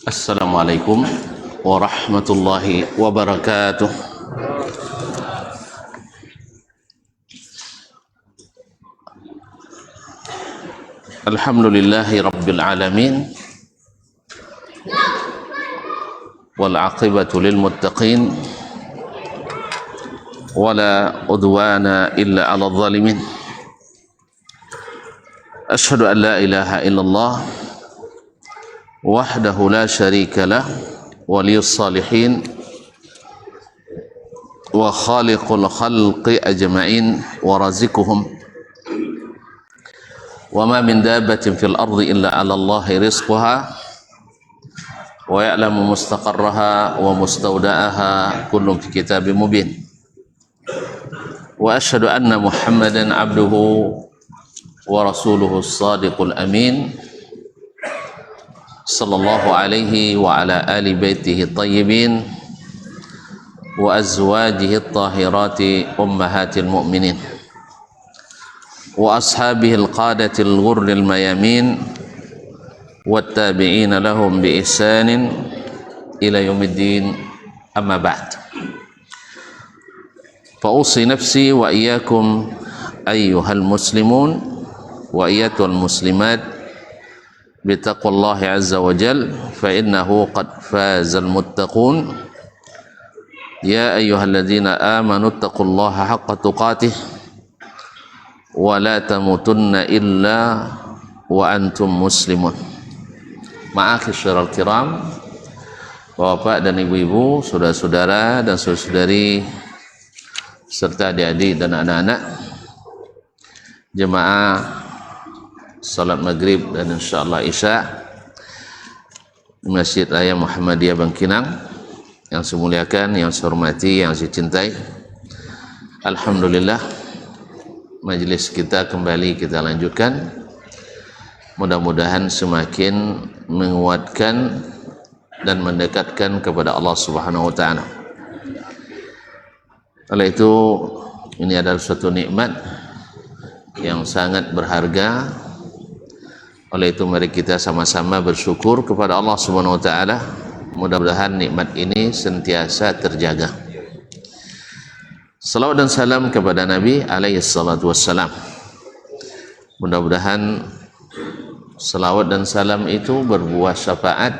Assalamualaikum warahmatullahi wabarakatuh. Alhamdulillahi rabbil alamin, wal aqibatu lil muttaqin, wala udwana illa 'alal zalimin. Asyhadu an la ilaha illallah wahdahu la syarika lah, waliyus salihin wa khaliqul khalqi ajma'in wa razikuhum, wa ma min dabbatin fil ardi illa 'ala Allahi rizquha wa ya'lamu mustaqarraha wa mustawda'aha kullun fi kitabim mubin. Wa asyhadu anna Muhammadan 'abduhu wa rasuluhu as-sadiqul amin, sallallahu alaihi wa ala ali baitihi tayyibin wa azwajihi at-tahirati ummahatil mu'minin wa ashabihi al-qadatil ghurril mayamin wat tabi'ina lahum bi ihsanin ila yaumiddin, amma ba'd. Fa usi nafsi wa iyyakum ayyuhal muslimun wa iyyatul muslimat bitaqwallahi azza wa jal, fa innahu qad fazal muttaqun. Ya ayyuhalladzina amanu taqullaha haqqa tuqatih wa la tamutunna illa wa antum muslimun. Ma'asyiral kiram, Bapak dan Ibu-ibu, saudara-saudara dan saudari serta adik-adik dan anak-anak jemaah salat maghrib dan insyaallah isya di Masjid Raya Muhammadiyah Bangkinang yang saya muliakan, yang saya hormati, yang saya cintai. Alhamdulillah, majelis kita kembali kita lanjutkan. Mudah-mudahan semakin menguatkan dan mendekatkan kepada Allah Subhanahu wa taala. Oleh itu, ini adalah suatu nikmat yang sangat berharga. Oleh itu mari kita sama-sama bersyukur kepada Allah Subhanahu wa taala. Mudah-mudahan nikmat ini sentiasa terjaga. Salawat dan salam kepada Nabi alaihi salatu wassalam. Mudah-mudahan salawat dan salam itu berbuah syafaat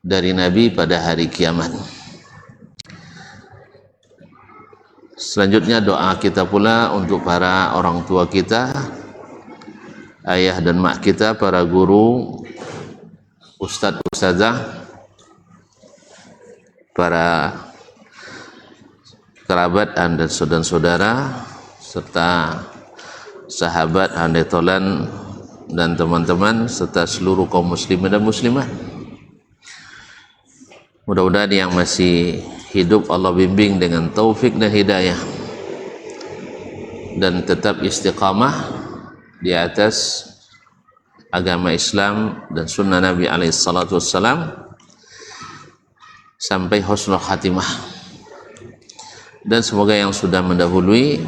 dari Nabi pada hari kiamat. Selanjutnya doa kita pula untuk para orang tua kita, ayah dan mak kita, para guru, ustadz, ustazah, para kerabat dan saudara-saudara, serta sahabat, handai tolan dan teman-teman, serta seluruh kaum muslimin dan muslimat. Mudah-mudahan yang masih hidup Allah bimbing dengan taufik dan hidayah, dan tetap istiqamah di atas agama Islam dan sunnah Nabi alaihi salatu wassalam sampai husnul khatimah. Dan semoga yang sudah mendahului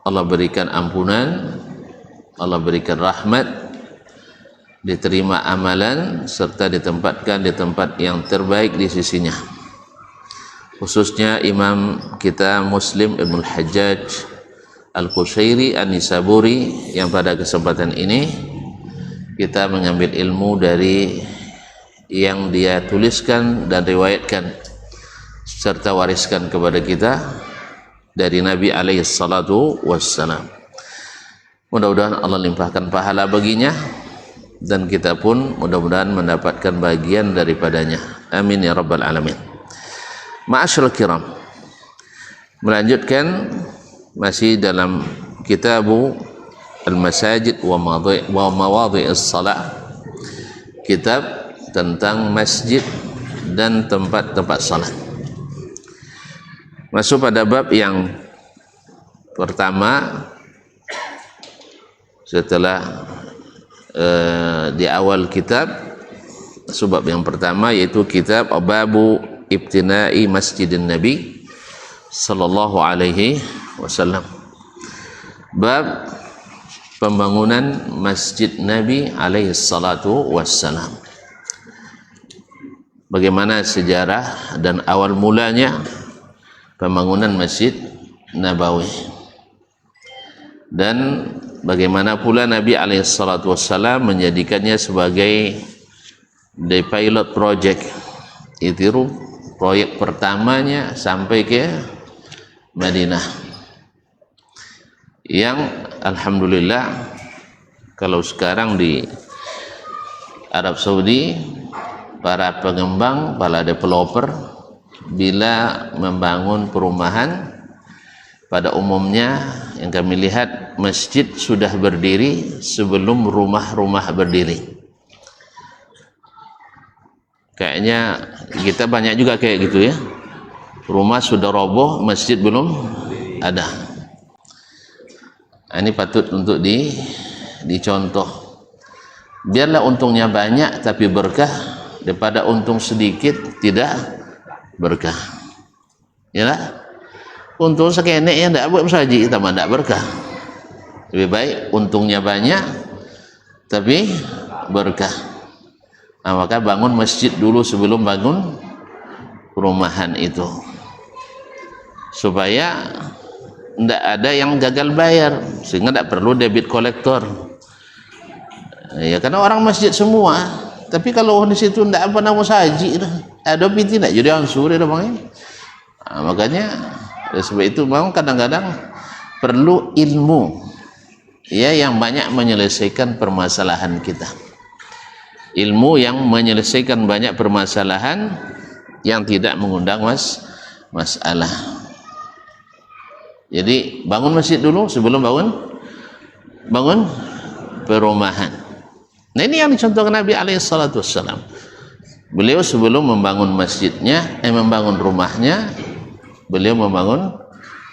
Allah berikan ampunan, Allah berikan rahmat, diterima amalan, serta ditempatkan di tempat yang terbaik di sisinya. Khususnya imam kita Muslim Ibnul Hajjaj Al-Qushairi An-Nisaburi, yang pada kesempatan ini kita mengambil ilmu dari yang dia tuliskan dan riwayatkan serta wariskan kepada kita dari Nabi alaihi salatu wassalam. Mudah-mudahan Allah limpahkan pahala baginya dan kita pun mudah-mudahan mendapatkan bagian daripadanya. Amin ya rabbal alamin. Ma'asyiral kiram, melanjutkan masih dalam Kitabu Al-Masajid wa Mawadhi'is Salah, kitab tentang masjid dan tempat-tempat salat. Masuk pada bab yang pertama setelah di awal kitab, sebab yang pertama yaitu kitab Babu Ibtina'i Masjidin Nabi sallallahu alaihi wasallam. Bab pembangunan Masjid Nabi alaihi salatu wassalam. Bagaimana sejarah dan awal mulanya pembangunan Masjid Nabawi, dan bagaimana pula Nabi alaihi salatu wassalam menjadikannya sebagai the pilot project. Itu proyek pertamanya sampai ke Madinah, yang alhamdulillah kalau sekarang di Arab Saudi para pengembang, para developer bila membangun perumahan pada umumnya yang kami lihat masjid sudah berdiri sebelum rumah-rumah berdiri. Kayaknya kita banyak juga kayak gitu ya, rumah sudah roboh, masjid belum ada. Ini patut untuk dicontoh. Biarlah untungnya banyak tapi berkah, daripada untung sedikit tidak berkah. Yalah, untung sekeneknya tidak buat saji, kita mah tidak berkah. Lebih baik untungnya banyak tapi berkah. Nah, maka bangun masjid dulu sebelum bangun perumahan itu, supaya tidak ada yang gagal bayar, sehingga tidak perlu debit kolektor. Ya, karena orang masjid semua, tapi kalau di situ tidak apa nama saji, ada piti tidak jadi ansur ya bang. Nah, makanya sebab itu memang kadang-kadang perlu ilmu ya yang banyak menyelesaikan permasalahan kita. Ilmu yang menyelesaikan banyak permasalahan yang tidak mengundang masalah. Jadi bangun masjid dulu sebelum bangun perumahan. Nah, ini yang dicontohkan Nabi alaihi salatu wassalam. Beliau sebelum membangun masjidnya, membangun rumahnya, beliau membangun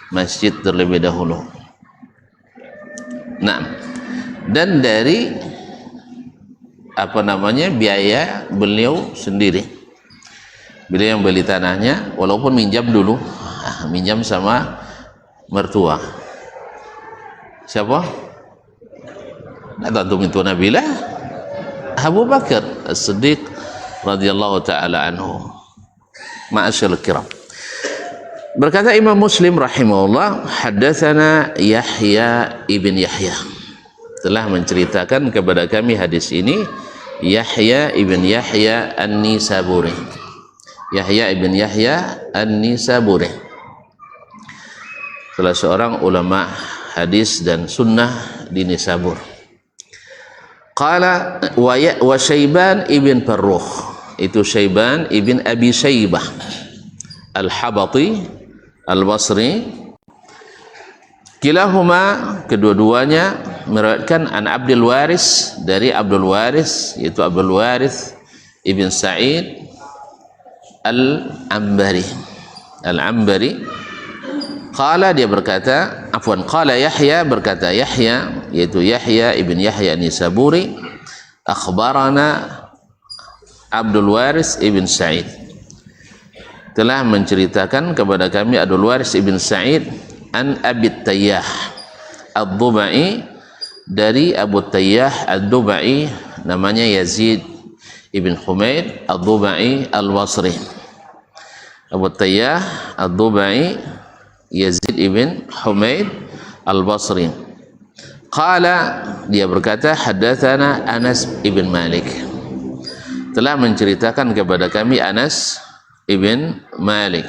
masjid terlebih dahulu. Nah, dan dari biaya beliau sendiri. Beliau yang beli tanahnya, walaupun minjam dulu, minjam sama mertua. Siapa? Nah, tentu itu Nabi lah, Abu Bakar As-Siddiq radhiyallahu taala anhu. Ma'asyiral kiram. Berkata Imam Muslim rahimahullah, haddatsana Yahya ibn Yahya, telah menceritakan kepada kami hadis ini Yahya ibn Yahya An-Nisaburi. Yahya ibn Yahya An-Nisaburi, salah seorang ulama hadis dan sunnah di Nisabur. Qala wa Syaiban ibn Farrukh, itu Syaiban ibn Abi Syaibah Al-Habati Al-Basri. Kilahuma, kedua-duanya meriwayatkan an Abdul Waris, dari Abdul Waris, yaitu Abdul Waris ibn Sa'id Al-Ambari. Al-Ambari qala, dia berkata, qala Yahya, berkata Yahya, yaitu Yahya ibn Yahya Nisaburi, akhbarana Abdul Waris ibn Sa'id, telah menceritakan kepada kami Abdul Waris ibn Sa'id an Abi Tayyah Ad-Dubai, dari Abu Tayyah Ad-Dubai, namanya Yazid ibn Humaid Ad-Dubai Al-Basri. Abu Tayyah Ad-Dubai Yazid ibn Humaid Al-Basri. Qala, dia berkata, haddatsana Anas ibn Malik, telah menceritakan kepada kami Anas ibn Malik.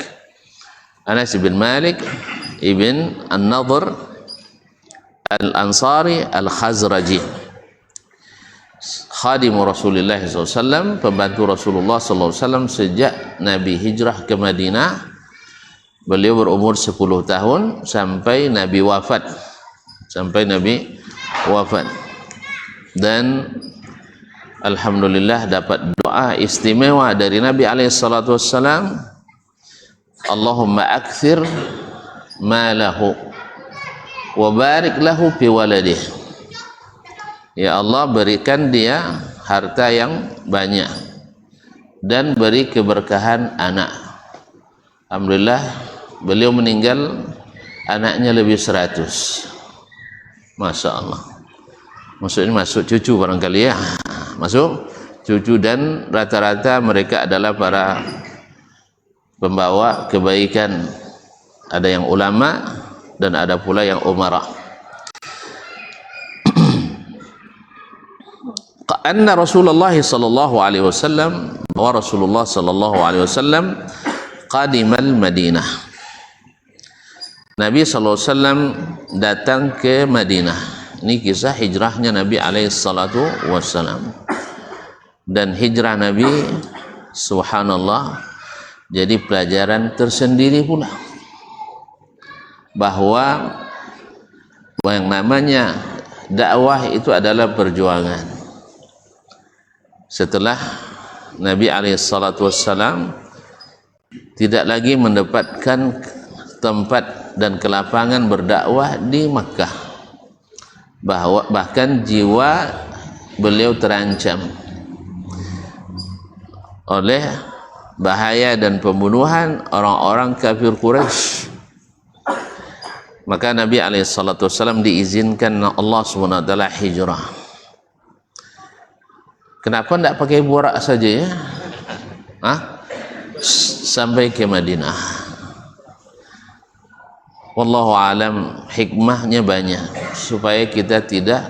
Anas ibn Malik ibn An-Nadhr Al-Ansari Al-Khazraji, khadimu Rasulullah SAW, pembantu Rasulullah SAW sejak Nabi hijrah ke Madinah. Beliau berumur 10 tahun sampai Nabi wafat. Dan alhamdulillah dapat doa istimewa dari Nabi alaihissalatu wassalam, Allahumma akthir malahu wa barik lahu fi waladih. Ya Allah, berikan dia harta yang banyak dan beri keberkahan anak. Alhamdulillah beliau meninggal anaknya lebih 100. Masya Allah. Maksudnya masuk cucu barangkali ya. Masuk cucu, dan rata-rata mereka adalah para pembawa kebaikan. Ada yang ulama dan ada pula yang umara. Anna Rasulullah sallallahu alaihi wasallam wa Rasulullah sallallahu alaihi wasallam qadimal Madinah. Nabi sallallahu alaihi wasallam datang ke Madinah. Ini kisah hijrahnya Nabi alaihi salatu wasallam. Dan hijrah Nabi subhanallah jadi pelajaran tersendiri pula, bahwa yang namanya dakwah itu adalah perjuangan. Setelah Nabi SAW tidak lagi mendapatkan tempat dan kelapangan berdakwah di Makkah, bahkan jiwa beliau terancam oleh bahaya dan pembunuhan orang-orang kafir Quraisy. Maka Nabi SAW diizinkan Allah SWT hijrah. Kenapa tidak pakai burak saja ya? Sampai ke Madinah. Wallahu alam, hikmahnya banyak supaya kita tidak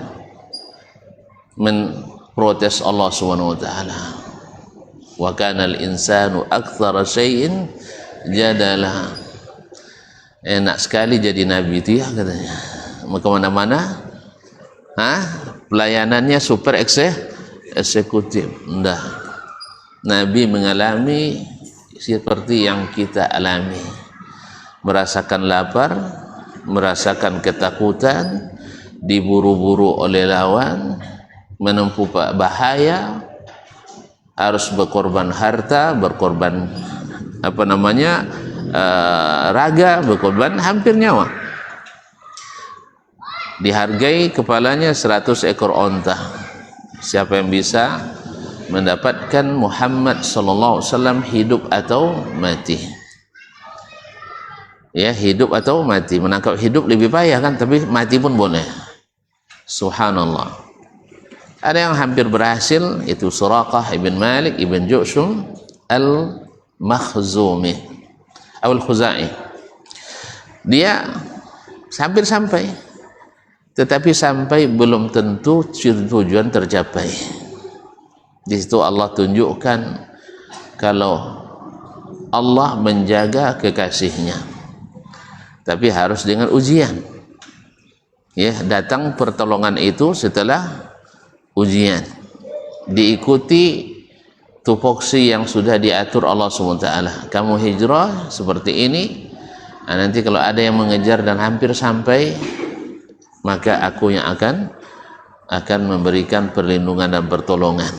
memprotes Allah Subhanahu wa taala. Wa kana al-insanu aktsara syai'in jadala. Enak sekali jadi nabi itu ya katanya. Mau kemana-mana, pelayanannya super eksekutif. Enggak. Nabi mengalami seperti yang kita alami, merasakan lapar, merasakan ketakutan, diburu-buru oleh lawan, menempuh bahaya, harus berkorban harta, berkorban raga, berkorban hampir nyawa. Dihargai kepalanya 100 ekor onta. Siapa yang bisa mendapatkan Muhammad sallallahu alaihi wasallam hidup atau mati? Ya, hidup atau mati. Menangkap hidup lebih payah kan, tapi mati pun boleh. Subhanallah. Ada yang hampir berhasil, itu Suraqah ibn Malik ibn Ju'shum al-Makhzumi al-Khuzai. Dia hampir sampai, tetapi sampai belum tentu tujuan tercapai. Di situ Allah tunjukkan kalau Allah menjaga kekasihnya, tapi harus dengan ujian. Ya, datang pertolongan itu setelah ujian, diikuti tupoksi yang sudah diatur Allah SWT. Kamu hijrah seperti ini, nanti kalau ada yang mengejar dan hampir sampai, maka aku yang akan memberikan perlindungan dan pertolongan.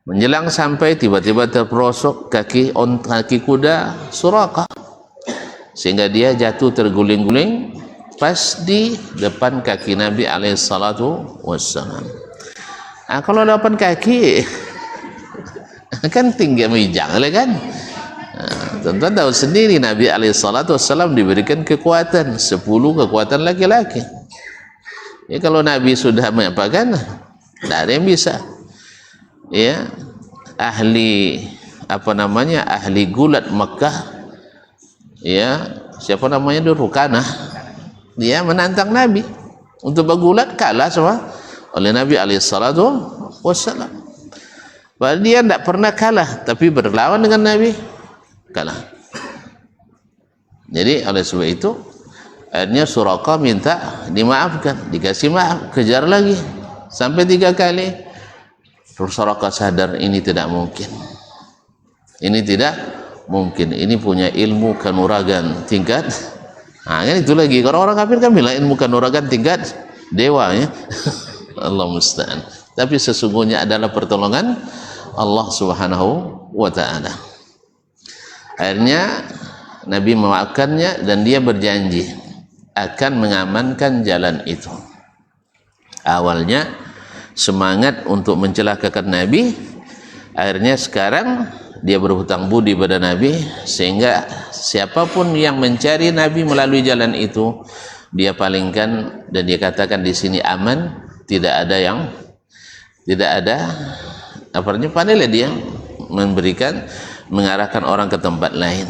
Menjelang sampai, tiba-tiba terperosok kaki kuda Suraqah, sehingga dia jatuh terguling-guling pas di depan kaki Nabi alaihissalatu wassalam. Kalau depan kaki kan tinggi mijang kan. Tuan-tuan tahu sendiri Nabi alaihissalatu wassalam diberikan kekuatan 10 kekuatan laki-laki. Ya, kalau Nabi sudah mengapakan, tidak ada yang bisa. Ya, ahli ahli gulat Makkah, ya, siapa namanya itu, Rukanah, dia menantang Nabi untuk bergulat, kalah sama oleh Nabi alaihissalatu wassalam. Padahal dia tidak pernah kalah, tapi berlawan dengan Nabi, kalah. Jadi oleh sebab itu akhirnya Suraqah minta dimaafkan, dikasih maaf, kejar lagi sampai 3 kali. Suraqah sadar ini tidak mungkin, ini tidak mungkin, ini punya ilmu kanuragan tingkat. Kan itu lagi, kalau orang kafir kan bilang ilmu kanuragan tingkat dewa ya. Allah musta'an. Tapi sesungguhnya adalah pertolongan Allah Subhanahu wa ta'ala. Akhirnya Nabi memaafkannya dan dia berjanji akan mengamankan jalan itu. Awalnya semangat untuk mencelakakan Nabi, akhirnya sekarang dia berhutang budi pada Nabi, sehingga siapapun yang mencari Nabi melalui jalan itu, dia palingkan dan dia katakan di sini aman, tidak ada pandailah dia mengarahkan orang ke tempat lain.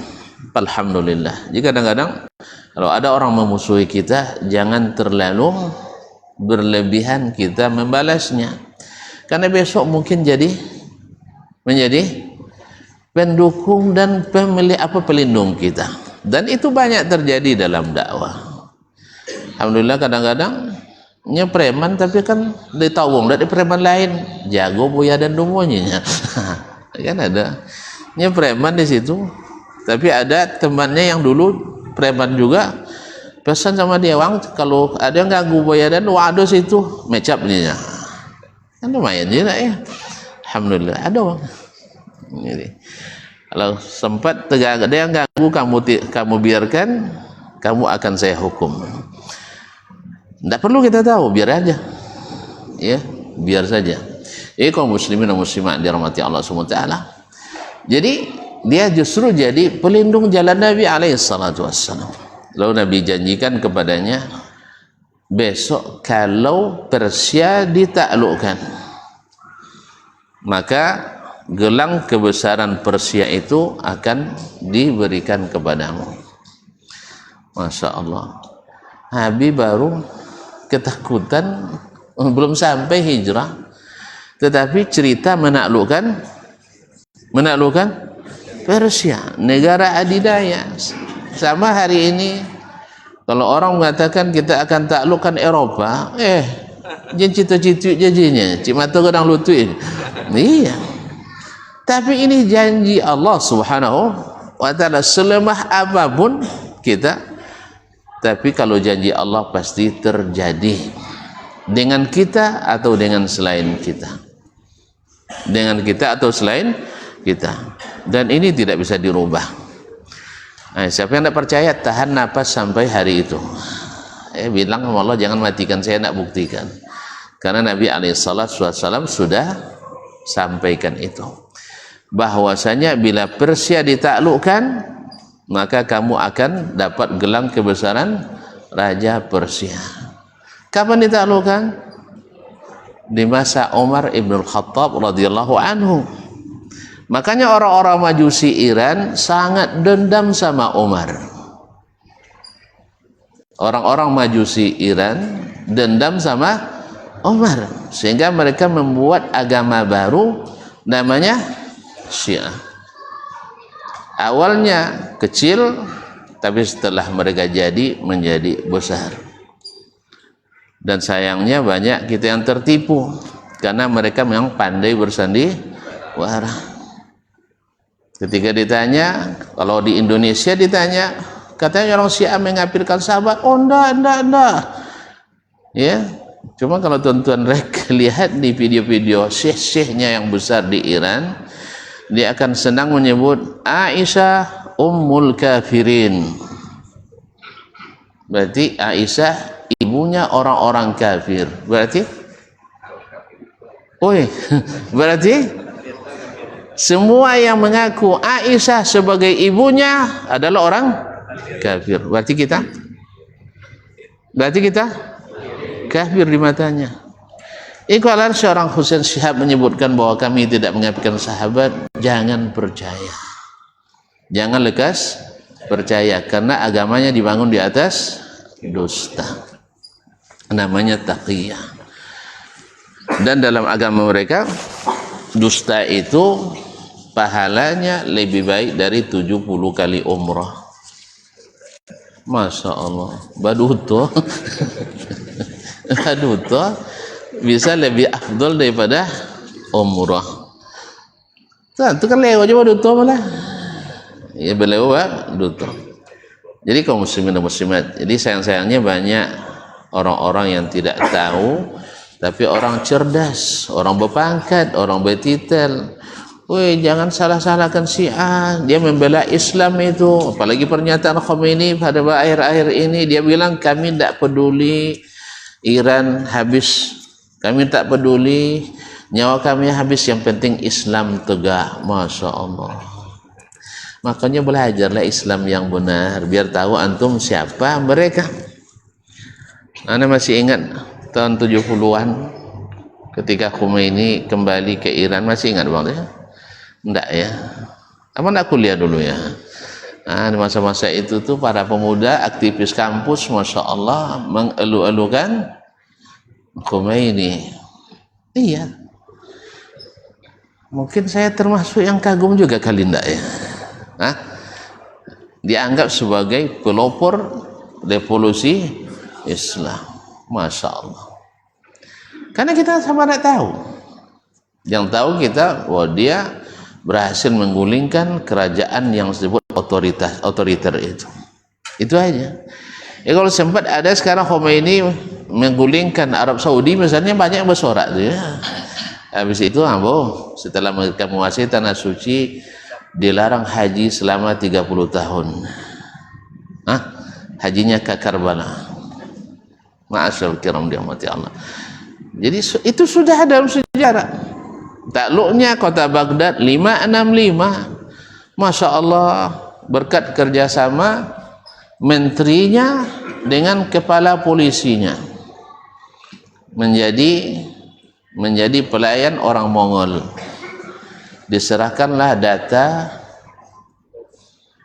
Alhamdulillah. Jadi kadang-kadang kalau ada orang memusuhi kita, jangan terlalu berlebihan kita membalasnya, karena besok mungkin menjadi pendukung dan pelindung kita. Dan itu banyak terjadi dalam dakwah. Alhamdulillah, kadang-kadang preman tapi kan ditawung dari preman lain, jago buaya dan dumonya. Kan ada preman di situ, tapi ada temannya yang dulu preman juga, pesan sama dia, Wang, kalau ada yang ganggu buaya dan waduh situ mecapnya, kan lumayan juga ya. Alhamdulillah ada, Bang. Jadi kalau sempat ada yang ganggu, kamu biarkan, kamu akan saya hukum. Tidak perlu kita tahu, biar aja, ya, biar saja. Jadi kaum muslimin dan muslimat dirahmati Allah SWT, jadi dia justru jadi pelindung jalan Nabi alaihissalatu wassalam. Lalu Nabi janjikan kepadanya, besok kalau Persia ditaklukkan, maka gelang kebesaran Persia itu akan diberikan kepadamu. Masya Allah. Habib baru ketakutan, belum sampai hijrah, tetapi cerita menaklukkan Persia, negara adidaya. Sama hari ini kalau orang mengatakan kita akan taklukkan Eropa, jen cita-cita jajinya cima tu kadang lutut. Iya, tapi ini janji Allah Subhanahu wa ta'ala, selemah apapun kita, tapi kalau janji Allah pasti terjadi dengan kita atau dengan selain kita, dan ini tidak bisa dirubah. Siapa yang tidak percaya, tahan nafas sampai hari itu, bilang sama Allah, jangan matikan saya, nak buktikan, karena Nabi alaihissalam sudah sampaikan itu, bahwasanya bila Persia ditaklukkan, maka kamu akan dapat gelang kebesaran Raja Persia. Kapan ditaklukkan? Di masa Umar ibn Khattab radhiyallahu anhu. Makanya orang-orang Majusi Iran sangat dendam sama Umar. Orang-orang Majusi Iran dendam sama Umar, sehingga mereka membuat agama baru namanya Syiah. Awalnya kecil, tapi setelah mereka menjadi besar. Dan sayangnya banyak kita yang tertipu, karena mereka memang pandai bersandiwara. Ketika ditanya, kalau di Indonesia ditanya, katanya orang Syiah mengkafirkan sahabat. Oh, enggak. Ya, cuma kalau tuan-tuan lihat di video-video syekh-syekhnya yang besar di Iran, dia akan senang menyebut Aisyah Ummul Kafirin. Berarti Aisyah ibunya orang-orang kafir. Berarti semua yang mengaku Aisyah sebagai ibunya adalah orang kafir. Berarti kita kafir di matanya. Kalau seorang Husain Syihab menyebutkan bahwa kami tidak mengabaikan sahabat, jangan percaya, jangan lekas percaya, karena agamanya dibangun di atas dusta, namanya taqiyah. Dan dalam agama mereka, dusta itu pahalanya lebih baik dari 70 kali umrah. Masya Allah, baduto bisa lebih afdol daripada umrah. Itu kan lewat aja duto malah. Ya beliau duto. Jadi kaum muslimin dan muslimat, jadi sayang-sayangnya banyak orang-orang yang tidak tahu, tapi orang cerdas, orang berpangkat, orang bertitel. Jangan salah-salahkan Syiah, dia membela Islam itu. Apalagi pernyataan Khomeini pada akhir-akhir ini, dia bilang kami tidak peduli Iran habis, kami tak peduli nyawa kami habis, yang penting Islam tegak. Masya Allah. Makanya belajarlah Islam yang benar, biar tahu antum siapa mereka. Anda masih ingat tahun 70-an ketika Khomeini kembali ke Iran, masih ingat bang ya? Enggak ya? Apa enggak kuliah dulu ya? Nah, di masa-masa itu tuh para pemuda aktivis kampus, masya Allah, mengeluh-elukan Khomeini. Iya. Mungkin saya termasuk yang kagum juga kali enggak ya? Hah? Dianggap sebagai pelopor revolusi Islam, masya Allah. Karena kita sama tidak tahu. Yang tahu kita bahwa dia berhasil menggulingkan kerajaan yang disebut otoriter itu. Itu aja. Ya kalau sempat ada sekarang Khomeini menggulingkan Arab Saudi misalnya, banyak yang bersorak tuh ya. Habis itu setelah mereka menguasai tanah suci, dilarang haji selama 30 tahun. Hajinya ke Karbala. Ma'asyal kiram dirahmati Allah. Jadi itu sudah ada dalam sejarah. Takluknya kota Baghdad 565. Masya Allah, berkat kerjasama menterinya dengan kepala polisinya, menjadi pelayan orang Mongol. Diserahkanlah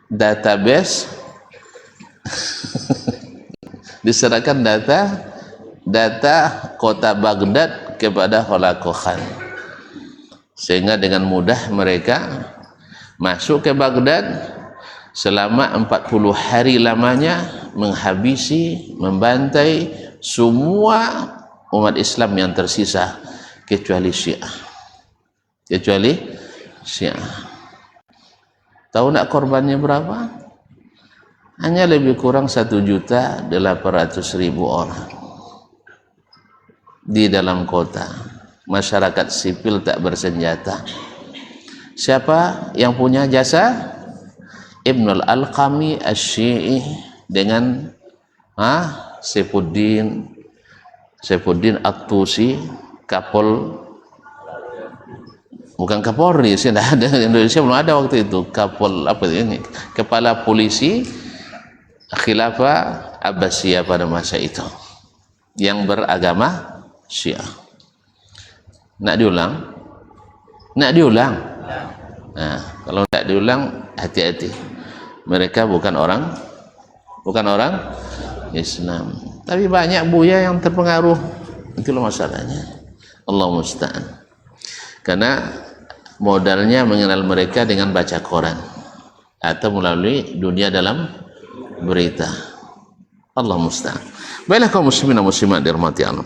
database diserahkan data kota Baghdad kepada Holaku Khan, sehingga dengan mudah mereka masuk ke Baghdad, selama 40 hari lamanya menghabisi, membantai semua umat Islam yang tersisa kecuali Syiah. Tahu nak korbannya berapa? Hanya lebih kurang 1.800.000 orang di dalam kota. Masyarakat sipil tak bersenjata. Siapa yang punya jasa? Ibnul Alqami Asy-Syi'i dengan Saifuddin At-Tusi, bukan Kapolri, sih ada Indonesia belum ada waktu itu, kepala polisi Khilafah Abbasiyah pada masa itu, yang beragama Syiah. Nak diulang? Nah, kalau tidak diulang, hati-hati. Mereka bukan orang Islam. Tapi banyak buya yang terpengaruh. Itulah masalahnya. Allah musta'an. Karena modalnya mengenal mereka dengan baca koran atau melalui dunia dalam berita. Allah musta'an. Baiklah kaum muslimin dan muslimat dirahmati Allah.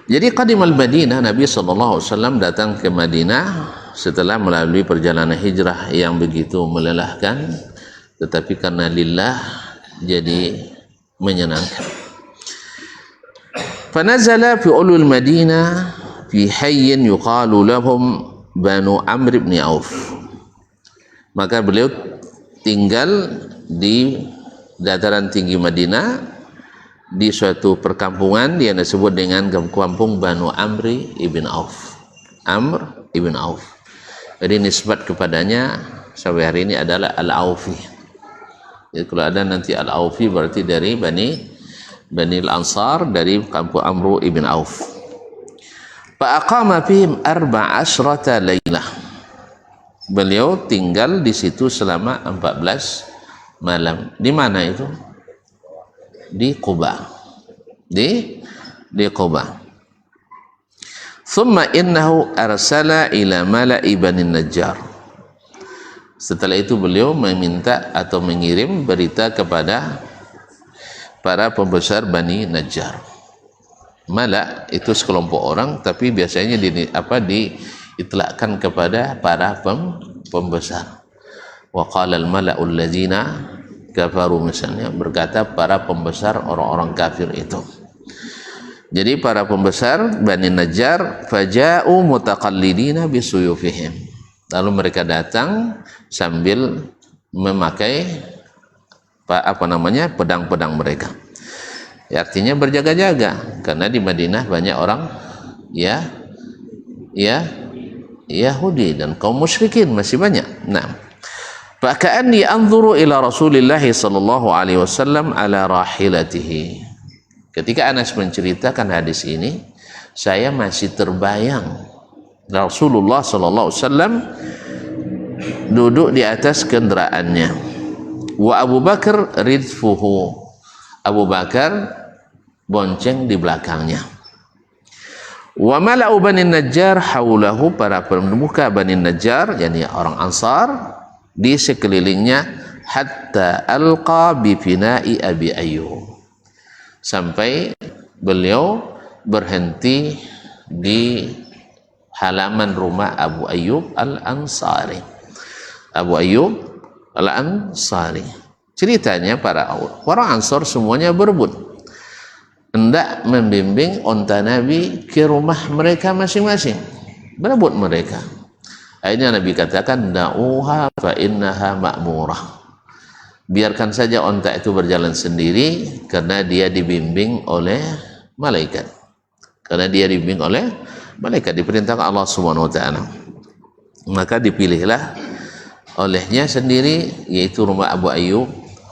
Jadi qadimal Madinah, Nabi SAW datang ke Madinah setelah melalui perjalanan hijrah yang begitu melelahkan, tetapi karena lillah jadi menyenangkan. Fanazala fi ulul Madinah fi hayyin yuqalu lahum Banu Amr ibn Auf. Maka beliau tinggal di dataran tinggi Madinah, di suatu perkampungan yang disebut dengan kampung Banu Amr ibn Auf. Amr ibn Auf. Jadi nisbat kepadanya sampai hari ini adalah Al-Aufi. Jadi kalau ada nanti Al-Aufi berarti dari Bani Al-Ansar, dari kampung Amr ibn Auf. Fa'aqama fihim 14 lailah. Beliau tinggal di situ selama 14 malam. Di mana itu? Di Quba. Di Quba. Thumma innahu arsala ila mala'i Bani Najjar. Setelah itu beliau meminta atau mengirim berita kepada para pembesar Bani Najjar. Mala itu sekelompok orang, tapi biasanya diitlakkan kepada para pembesar. Wa qala al-mala'u alladzina kafaru, misalnya berkata para pembesar orang-orang kafir itu. Jadi para pembesar Bani Najjar faja'u mutaqallidina bisuyufihim. Lalu mereka datang sambil memakai pedang-pedang mereka. Ya, artinya berjaga-jaga karena di Madinah banyak orang Yahudi dan kaum musyrikin masih banyak. Nah, faka'anni anzuru ila Rasulillah sallallahu alaihi wasallam ala rahilatihi. Ketika Anas menceritakan hadis ini, saya masih terbayang Rasulullah sallallahu alaihi wasallam duduk di atas kendaraannya. Wa Abu Bakar ridfuhu. Abu Bakar bonceng di belakangnya. Wa mala'u Bani Najjar haulahu, para pemuka Bani Najjar, yakni orang Ansar, di sekelilingnya, hatta alqa bi fina'i Abi Ayyub, sampai beliau berhenti di halaman rumah Abu Ayyub Al-Ansari. Abu Ayyub Al-Ansari, ceritanya para orang Ansar semuanya berebut hendak membimbing onta Nabi ke rumah mereka masing-masing, berebut mereka. Akhirnya Nabi katakan, da'uha fa innaha ma'murah, biarkan saja onta itu berjalan sendiri karena dia dibimbing oleh malaikat. Karena dia dibimbing oleh malaikat, diperintahkan Allah Subhanahu wa taala. Maka dipilihlah olehnya sendiri, yaitu rumah Abu Ayyub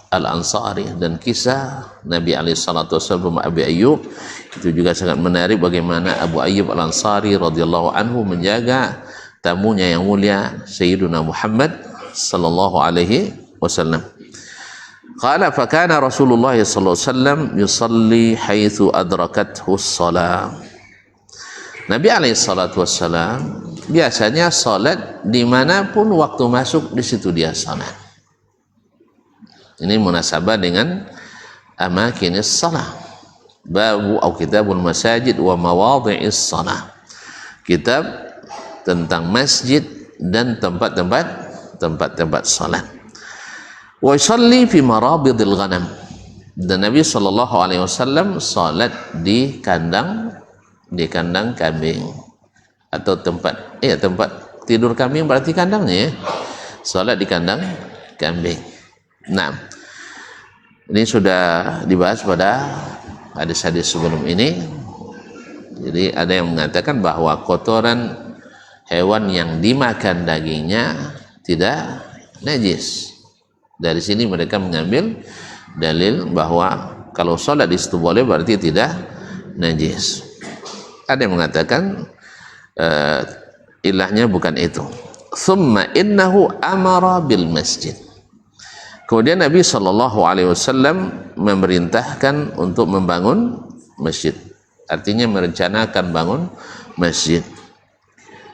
Al-Ansari. Dan kisah Nabi alaihissalatu wassalam rumah Abu Ayyub itu juga sangat menarik, bagaimana Abu Ayyub Al-Ansari radhiyallahu anhu menjaga tamunya yang mulia Sayyiduna Muhammad sallallahu alaihi wasallam. Qala fa kana Rasulullah sallallahu alaihi wasallam yusalli haitsu adrakathu as-shalah. Nabi alaihissalatu wassalam biasanya salat dimanapun waktu masuk, di situ dia salat. Ini munasabah dengan amakinis salah. Babu atau kitabul masajid wa mawadhi'is salah. Kitab tentang masjid dan tempat-tempat salat. Wa yusalli fi marabidil ghanam. Dan Nabi sallallahu alaihi wasallam salat di kandang kambing, atau tempat tidur kambing, berarti kandangnya ya. Salat di kandang kambing. Nah, ini sudah dibahas pada hadis-hadis sebelum ini. Jadi ada yang mengatakan bahwa kotoran hewan yang dimakan dagingnya tidak najis. Dari sini mereka mengambil dalil bahwa kalau sholat di situ boleh, berarti tidak najis. Ada yang mengatakan ilahnya bukan itu. Thumma innahu amara bil masjid. Kemudian Nabi Shallallahu Alaihi Wasallam memerintahkan untuk membangun masjid, artinya merencanakan bangun masjid.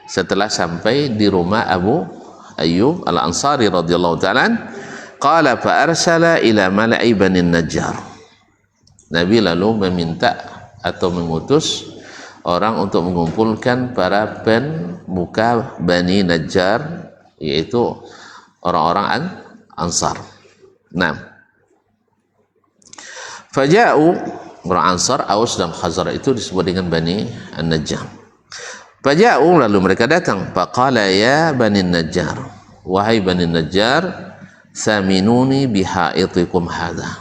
Setelah sampai di rumah Abu Ayyub Al-Ansari radhiyallahu ta'ala, qala fa arsala ila mala'i Bani Najjar. Nabi lalu meminta atau mengutus orang untuk mengumpulkan para pemuka Bani Najjar, yaitu orang-orang Ansar. Nah, faja'u, orang Ansar, Aus dan Khazraj itu disebut dengan Bani An-Najjar. Faja'u, lalu mereka datang. Faqala ya Bani Najjar, wahai Bani Najjar, saminuni bihaitikum hadha.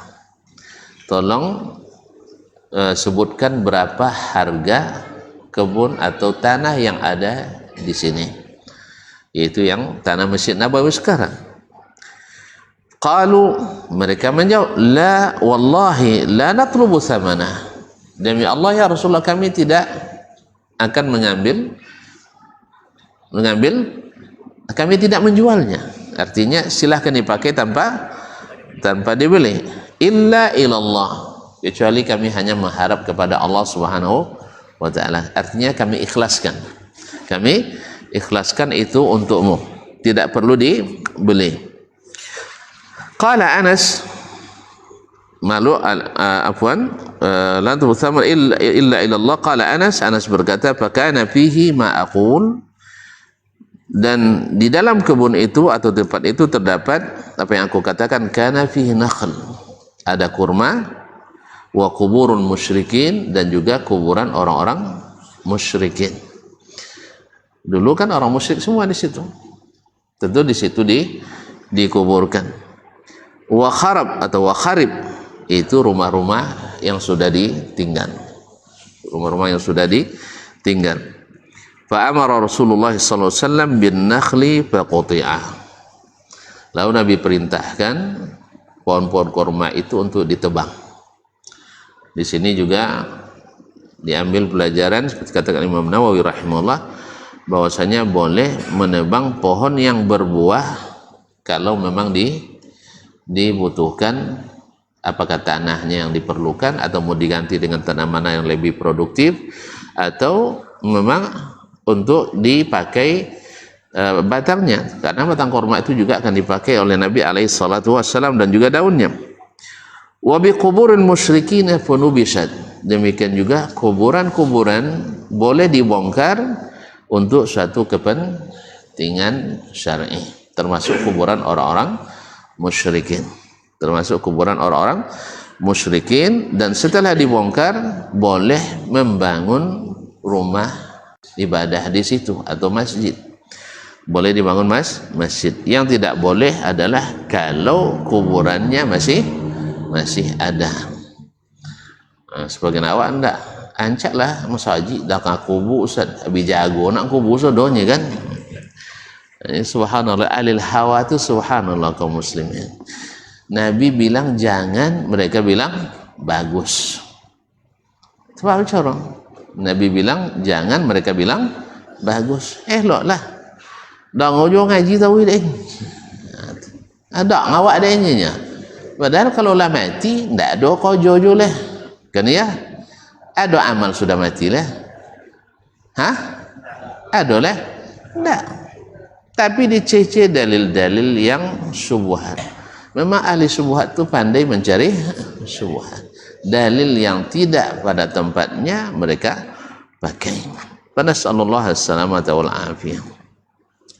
Tolong sebutkan berapa harga kebun atau tanah yang ada di sini, yaitu yang tanah Masjid Nabawi sekarang. Qalu, mereka menjawab, la wallahi la natlubu thamana. Demi Allah ya Rasulullah, kami tidak akan mengambil, kami tidak menjualnya. Artinya silahkan dipakai tanpa dibeli. Illa ilallah, kecuali kami hanya mengharap kepada Allah Subhanahu wa ta'ala. Artinya kami ikhlaskan itu untukmu, tidak perlu dibeli. Qala Anas, malu afwan, la tusamar illa ilallah. Qala Anas berkata, fa kana fihi ma aqul, dan di dalam kebun itu atau tempat itu terdapat apa yang aku katakan, kana fihi nakhl, ada kurma, wa kuburun musyrikin, dan juga kuburan orang-orang musyrikin. Dulu kan orang musyrik semua di situ, tentu di situ dikuburkan. Wa kharab atau wa kharib, itu rumah-rumah yang sudah ditinggal, Fa amara Rasulullah sallallahu alaihi wasallam bin nakhli fa quti'ah. Lalu Nabi perintahkan pohon-pohon kurma itu untuk ditebang. Di sini juga diambil pelajaran seperti katakan Imam Nawawi rahimahullah, bahwasanya boleh menebang pohon yang berbuah kalau memang dibutuhkan, apakah tanahnya yang diperlukan atau mau diganti dengan tanaman yang lebih produktif, atau memang untuk dipakai batangnya, karena batang kurma itu juga akan dipakai oleh Nabi alaihi salatu wassalam, dan juga daunnya. Wa bi quburil musyrikin funubisat, demikian juga kuburan-kuburan boleh dibongkar untuk suatu kepentingan syar'i, termasuk kuburan orang-orang musyrikin, dan setelah dibongkar boleh membangun rumah ibadah di situ atau masjid, boleh dibangun masjid. Yang tidak boleh adalah kalau kuburannya masih ada. Sebagian awak ndak ancaklah masjid dah kubur ustaz, habis jago nak kubur sodonya kan. Subhanallah, alil hawa tu subhanallah kaum muslimin. Nabi bilang jangan, mereka bilang bagus. Sebab corong. Nabi bilang jangan, mereka bilang bagus. Eloklah. Dah ngojo ngaji tauhid ada ngawak adanya. Padahal kalau lah mati ndak ada kau jojo lah. Kan ya? Ada amal sudah mati lah. Hah? Ada lah? Ndak. Tapi dicece dalil-dalil yang syubhat. Memang ahli syubhat tu pandai mencari syubhat. Dalil yang tidak pada tempatnya mereka pakai. Nasallallahu alaihi wasallam wal afiyah.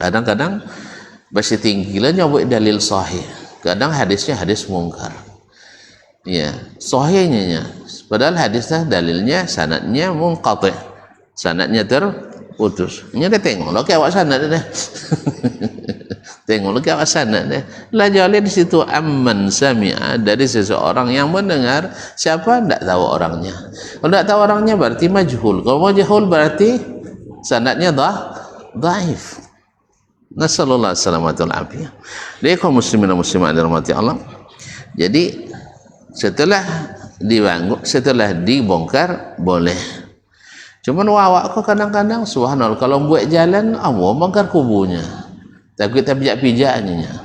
Kadang-kadang masih tinggilah nyebut dalil sahih. Kadang hadisnya hadis mungkar. Ya, sahihnya. Padahal hadisnya dalilnya sanadnya munqati'. Sanadnya terputus. Nya dia tengoklah ke awak sanad dah. Tengoklah ke awak sanad dah. La jalil di situ amman sami'a, dari seseorang yang mendengar, siapa ndak tahu orangnya. Kalau ndak tahu orangnya berarti majhul. Kalau majhul berarti sanadnya dhaif. Nasallallahu alaihi wasallam wal afiyah. Dia kaum muslimin dan muslimat dirahmati Allah. Jadi setelah dibangun, setelah dibongkar boleh. Cuman wawak kau kadang-kadang subhanallah kalau buat jalan Allah bongkar kuburnya. Tapi kita pijak-pijaknya.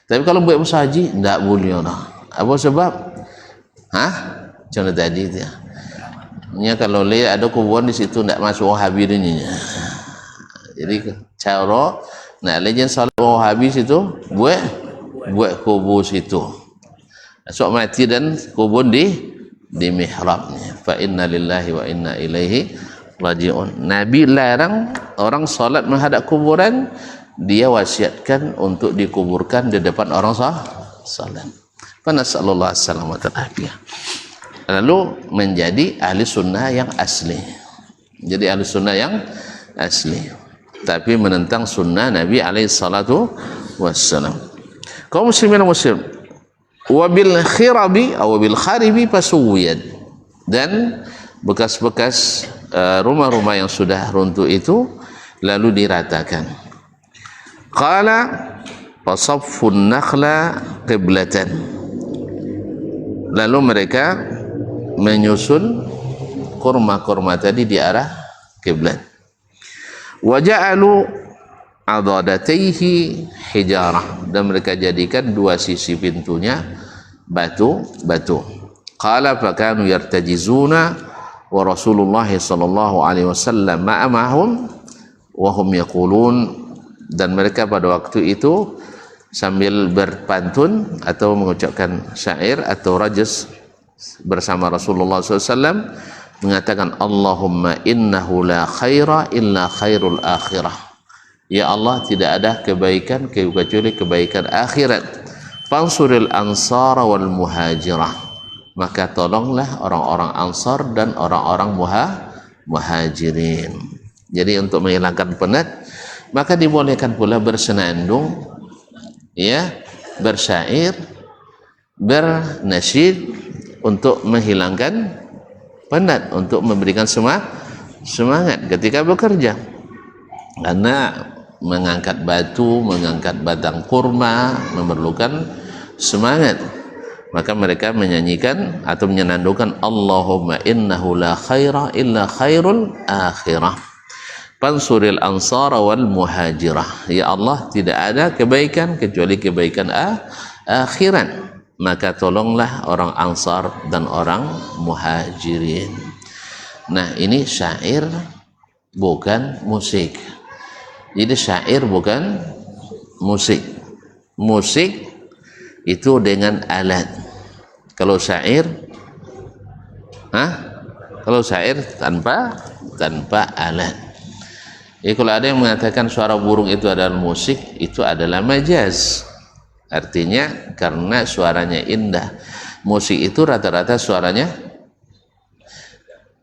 Tapi kalau buat masjid enggak boleh lah. Apa sebab? Contoh tadi tu. Nya kalau lihat ada kuburan di situ enggak masuk Wahabi dunia. Jadi cara nak legend salat Wahabi situ buat kubur situ. Esok mati dan kubur di mihrabnya. Fa inna lillahi wa inna ilaihi raji'un. Nabi larang orang salat menghadap kuburan, dia wasiatkan untuk dikuburkan di depan orang salat. Fa nasallallahu alaihi wasallam wa ta'ala. Lalu menjadi ahli sunnah yang asli. Jadi ahli sunnah yang asli. Tapi menentang sunnah Nabi alaihi salatu wassalam. Kaum muslimin dan muslim, wabil khirabi atau bil kharibi fasuwiyad, dan bekas-bekas rumah-rumah yang sudah runtuh itu lalu diratakan. Qala fasaffun nakhla qiblatan, lalu mereka menyusun kurma-kurma tadi di arah kiblat. Wa ja'alu adadataihi hijarah, dan mereka jadikan dua sisi pintunya batu. Qala fakanu yartajizuna wa Rasulullah sallallahu alaihi wasallam ma'amahum wa hum yaqulun, dan mereka pada waktu itu sambil berpantun atau mengucapkan syair atau rajas bersama Rasulullah SAW mengatakan, Allahumma innahu la khaira illa khairul akhirah. Ya Allah, tidak ada kebaikan kecuali kebaikan akhirat. Fansuril ansara wal muhajirah, maka tolonglah orang-orang ansar dan orang-orang muhajirin. Jadi untuk menghilangkan penat, maka dibolehkan pula bersenandung, ya, bersyair, bernasyid untuk menghilangkan penat, untuk memberikan semangat ketika bekerja. Karena mengangkat batu, mengangkat batang kurma memerlukan semangat. Maka mereka menyanyikan atau menyenandungkan Allahumma innahu la khaira illa khairul akhirah fansuril ansara wal muhajirah. Ya Allah, tidak ada kebaikan kecuali kebaikan akhirat, maka tolonglah orang ansar dan orang muhajirin. Nah, ini syair bukan musik. Jadi syair bukan musik. Musik itu dengan alat. Kalau syair kalau syair tanpa alat. Jadi kalau ada yang mengatakan suara burung itu adalah musik, itu adalah majaz. Artinya karena suaranya indah. Musik itu rata-rata suaranya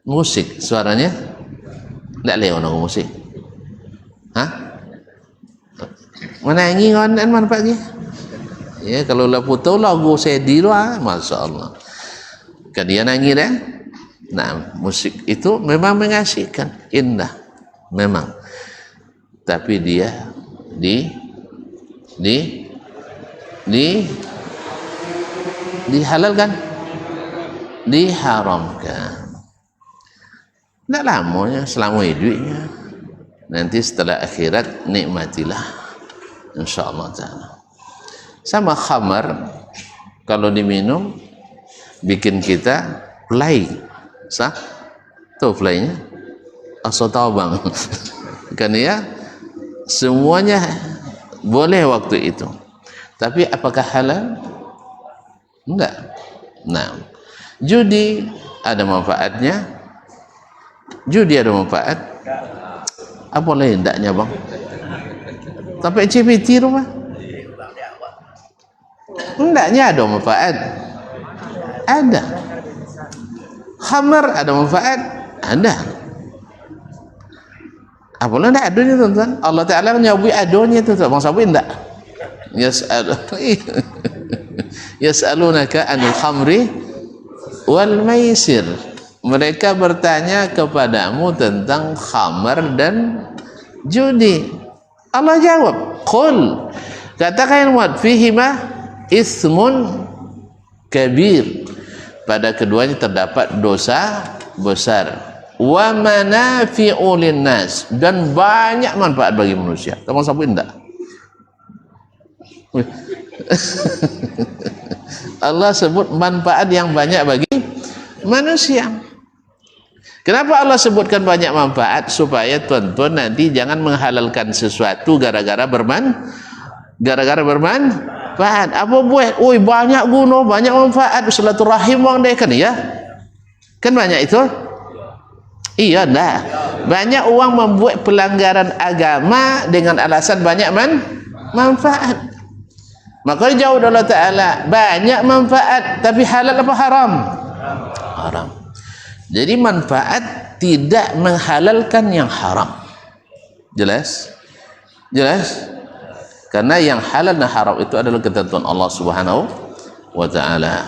musik, suaranya tidak lewat musik. Menangi ngonan manfaatnya. Ya, kalau lah putus lagu sedih lah, masya Allah. Kan dia nangis dah. Nah, musik itu memang mengasihkan, indah, memang. Tapi dia dihalalkan, diharamkan. Tidak lamanya selama hidupnya. Nanti setelah akhirat nikmatilah, insyaallah taala. Sama khamar, kalau diminum bikin kita play, sah? Tahu playnya? Asal tahu bang. Kan ya, semuanya boleh waktu itu. Tapi apakah halal? Enggak. Nah, judi ada manfaatnya. Judi ada manfaat. Apa lain endaknya bang? Sampai CPT rumah. Endaknya ada manfaat. Ada. Khamar ada manfaat. Ada. Apalah enggak adanya tuan-tuan. Allah Ta'ala nyabui adanya tuan-tuan. Bang sabui enggak? Yas'alunaka anil khamri wal maisir. Mereka bertanya kepadamu tentang khamar dan judi. Allah jawab, qul, katakan Muhammad, fihima ismun kabir. Pada keduanya terdapat dosa besar. Wa manafi'u linnas, dan banyak manfaat bagi manusia. Kamu sampai enggak? Allah sebut manfaat yang banyak bagi manusia. Kenapa Allah sebutkan banyak manfaat? Supaya tuan-tuan nanti jangan menghalalkan sesuatu gara-gara bermanfaat. Apa buat? Oi, banyak guna, banyak manfaat, silaturahim wang deh kan ya? Kan banyak itu? Iya dah. Banyak orang membuat pelanggaran agama dengan alasan banyak manfaat. Maka jauh dari Allah Ta'ala, banyak manfaat, tapi halal apa haram? Haram. Jadi manfaat tidak menghalalkan yang haram. Jelas? Jelas? Karena yang halal dan haram itu adalah ketentuan Allah Subhanahu wa Ta'ala.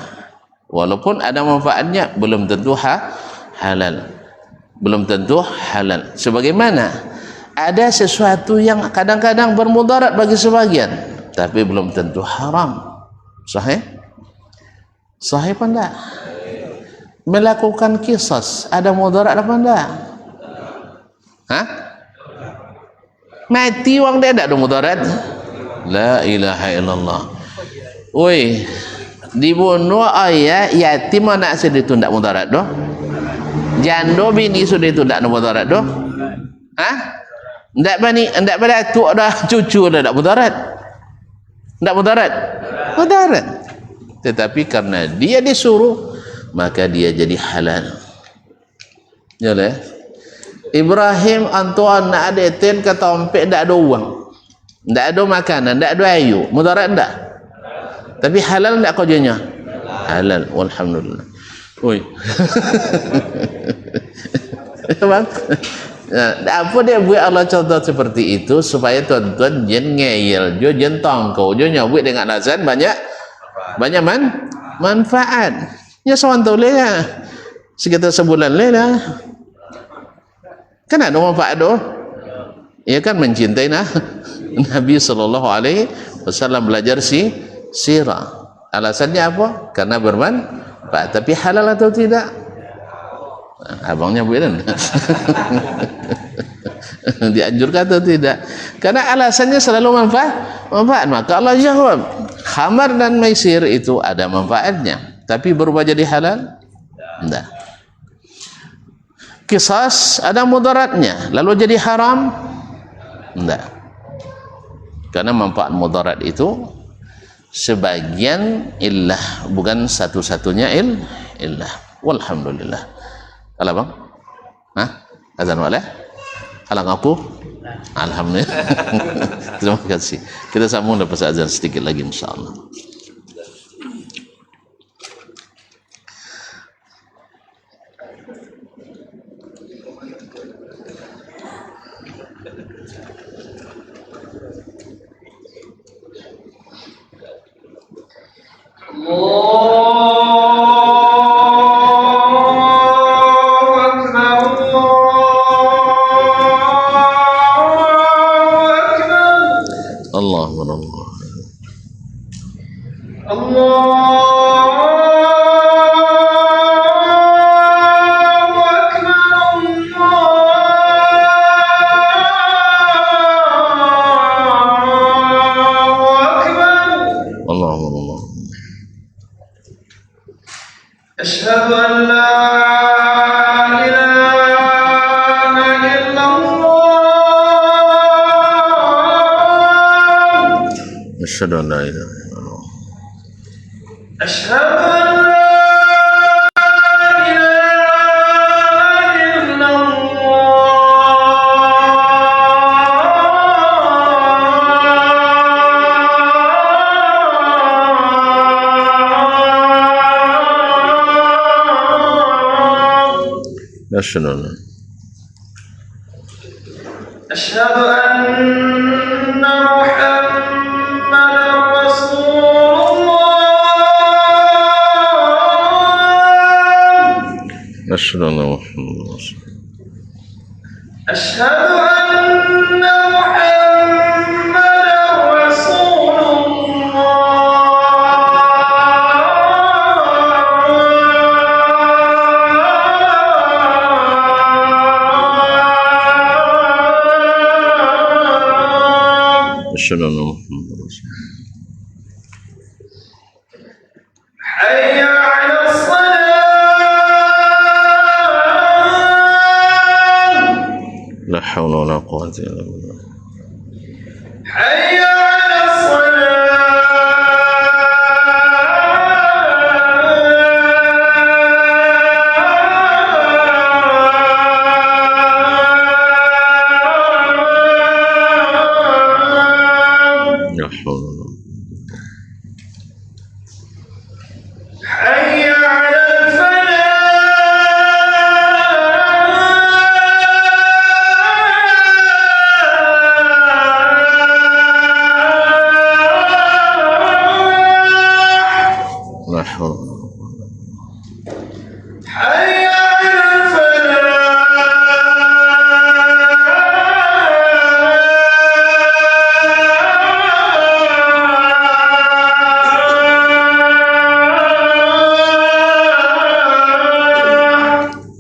Walaupun ada manfaatnya, belum tentu halal. Belum tentu halal. Sebagaimana ada sesuatu yang kadang-kadang bermudarat bagi sebagian, tapi belum tentu haram. Sahih? Sahih apa enggak? Melakukan qisas ada mudarat apa enggak? Mati wang dia enggak ada mudarat? La ilaha illallah. Oi, dibunuh ayah yatim anak sedih itu enggak mudarat doh? Janda bini sudah itu enggak mudarat doh? Enggak bani atuk dah, cucu dah enggak mudarat. Enggak mudarat? Mudarat. Tetapi karena dia disuruh, maka dia jadi halal. Jelas? Ibrahim antuan nak ada ten kata ompek ndak ada uang. Ndak ada makanan, ndak ada ayu. Mudarat ndak? Tapi halal ndak kerjanya? Halal, walhamdulillah. Oi. Bang. Nah, apa dia buat Allah contoh seperti itu supaya tuan-tuan jangan ngeyel, jangan tongkau, jangan nyabut dengan alasan banyak manfaat. Ya sewan tole ya. Sekitar sebulan lah. Kan ada manfaat doh. Ya kan mencintai Nabi sallallahu alaihi wasallam, belajar sirah. Alasannya apa? Karena bermanfaat. Tapi halal atau tidak? Nah, abangnya beda. Dianjurkan atau tidak? Karena alasannya selalu manfaat. Maka Allah jawab, khamar dan maisir itu ada manfaatnya, tapi berubah jadi halal? Tidak. Qisas ada mudaratnya, lalu jadi haram? Tidak. Karena manfaat mudarat itu sebagian illah, bukan satu-satunya illah. Walhamdulillah. Kalau bang? Hah? Azan wala? Halang aku? Alhamdulillah. Terima kasih. Kita sambung lepas azan sedikit lagi insyaallah. أشهد أن لا إله إلا الله أشهد أن لا إله إلا الله أشهد أن أشهد أن أشهد أن محمدا رسول الله أشهد أن محمد رسول الله أشهد أن محمدا رسول الله أشهد أن محمد رسول الله حي على الصلاة لا حول ولا قوة إلا بالله حي على الصلاة لا حول ولا حي على الفلاح لا حول ولا قوة حي على الفلاح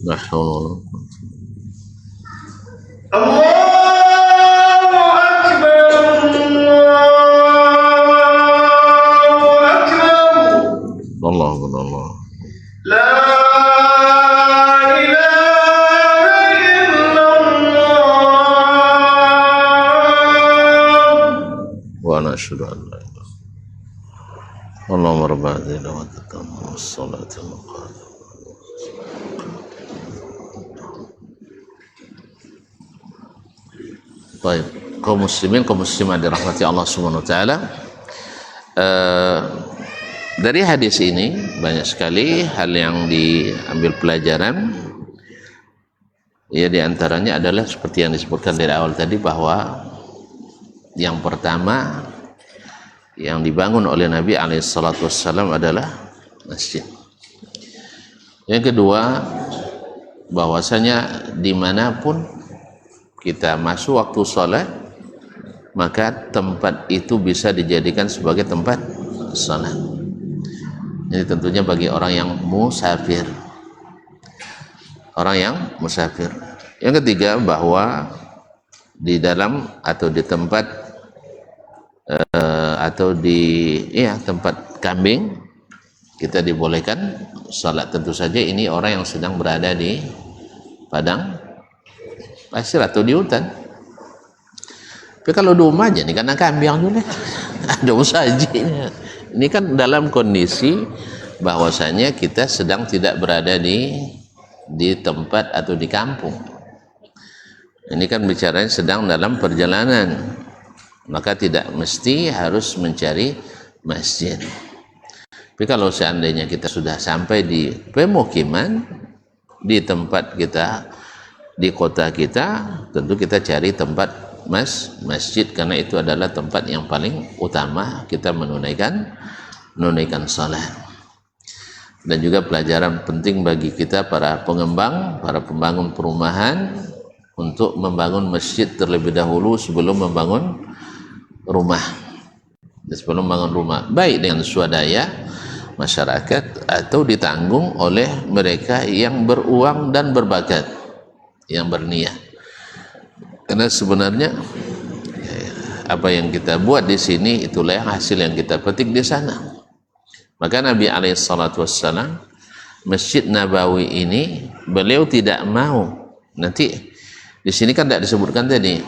لا حول ولا قوة الله أكبر الله أكبر الله أكبر الله لا إله إلا الله وأنا أشهد أن لا إله اللهم رب هذه الدعوة التامة والصلاة القائمة Baik, kaum muslimin, kaum muslimat dirahmati Allah Subhanahu wa taala. Dari hadis ini banyak sekali hal yang diambil pelajaran. Ya, di antaranya adalah seperti yang disebutkan dari awal tadi, bahwa yang pertama yang dibangun oleh Nabi alaihissalatu wassalam adalah masjid. Yang kedua, bahwasanya dimanapun kita masuk waktu sholat, maka tempat itu bisa dijadikan sebagai tempat sholat. Ini tentunya bagi orang yang musafir. Orang yang musafir. Yang ketiga, bahwa di dalam atau di tempat atau di tempat kambing kita dibolehkan salat. Tentu saja ini orang yang sedang berada di padang pasir atau di hutan. Tapi kalau di rumah aja nih karena kambing dulu ada usahajinya. Ini kan dalam kondisi bahwasanya kita sedang tidak berada di tempat atau di kampung. Ini kan bicaranya sedang dalam perjalanan, maka tidak mesti harus mencari masjid. Tapi kalau seandainya kita sudah sampai di pemukiman, di tempat kita, di kota kita, tentu kita cari tempat masjid, karena itu adalah tempat yang paling utama kita menunaikan salat. Dan juga pelajaran penting bagi kita para pengembang, para pembangun perumahan, untuk membangun masjid terlebih dahulu sebelum membangun rumah. Sebelum membangun rumah, baik dengan swadaya masyarakat atau ditanggung oleh mereka yang beruang dan berbakat, yang berniat. Karena sebenarnya apa yang kita buat di sini itulah yang hasil yang kita petik di sana. Maka Nabi SAW, Masjid Nabawi ini beliau tidak mau. Nanti di sini kan tidak disebutkan tadi,